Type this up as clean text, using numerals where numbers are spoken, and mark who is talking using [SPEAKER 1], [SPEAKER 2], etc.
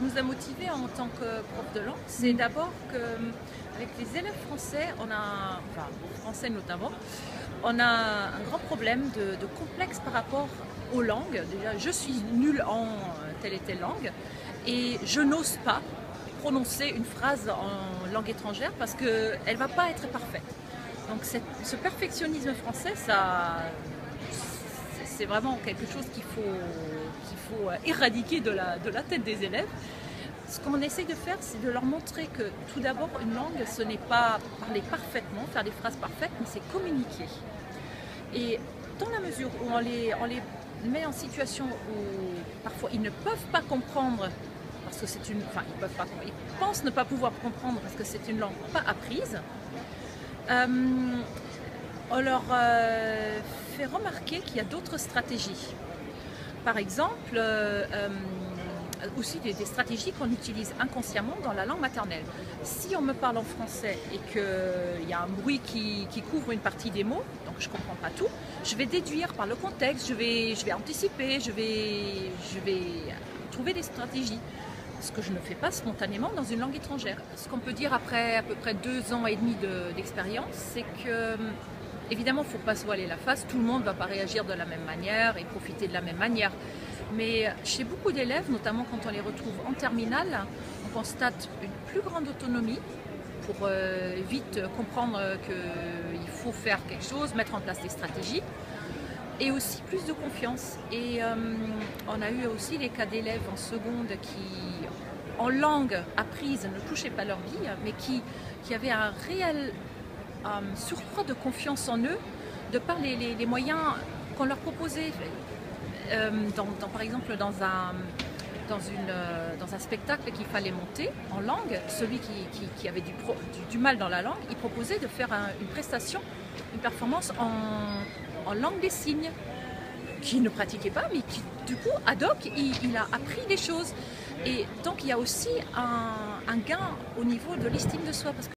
[SPEAKER 1] nous a motivés en tant que prof de langue, c'est d'abord qu'avec les élèves français, enfin français notamment, on a un grand problème de complexe par rapport aux langues. Déjà, je suis nulle en telle et telle langue et je n'ose pas prononcer une phrase en langue étrangère parce qu'elle ne va pas être parfaite. Donc ce perfectionnisme français, c'est vraiment quelque chose qu'il faut éradiquer de la tête des élèves. Ce qu'on essaye de faire, c'est de leur montrer que tout d'abord, une langue, ce n'est pas parler parfaitement, faire des phrases parfaites, mais c'est communiquer. Et dans la mesure où on les met en situation où parfois ils ne peuvent pas comprendre, parce que c'est ils pensent ne pas pouvoir comprendre parce que c'est une langue pas apprise, on leur fait remarquer qu'il y a d'autres stratégies. Par exemple, aussi des stratégies qu'on utilise inconsciemment dans la langue maternelle. Si on me parle en français et qu'il y a un bruit qui couvre une partie des mots, donc je ne comprends pas tout, je vais déduire par le contexte, je vais anticiper, je vais trouver des stratégies. Ce que je ne fais pas spontanément dans une langue étrangère. Ce qu'on peut dire après à peu près 2 ans et demi d'expérience, c'est que, évidemment, il ne faut pas se voiler la face, tout le monde ne va pas réagir de la même manière et profiter de la même manière. Mais chez beaucoup d'élèves, notamment quand on les retrouve en terminale, on constate une plus grande autonomie pour vite comprendre qu'il faut faire quelque chose, mettre en place des stratégies. Et aussi plus de confiance. Et on a eu aussi les cas d'élèves en seconde qui, en langue apprise, ne touchaient pas leur vie, mais qui avaient un réel surcroît de confiance en eux, de par les moyens qu'on leur proposait. Par exemple, dans un spectacle qu'il fallait monter en langue, celui qui avait du mal dans la langue, il proposait de faire une prestation, une performance en langue des signes, qu'il ne pratiquait pas, mais qui, du coup, ad hoc, il a appris des choses. Et donc, il y a aussi un gain au niveau de l'estime de soi. Parce que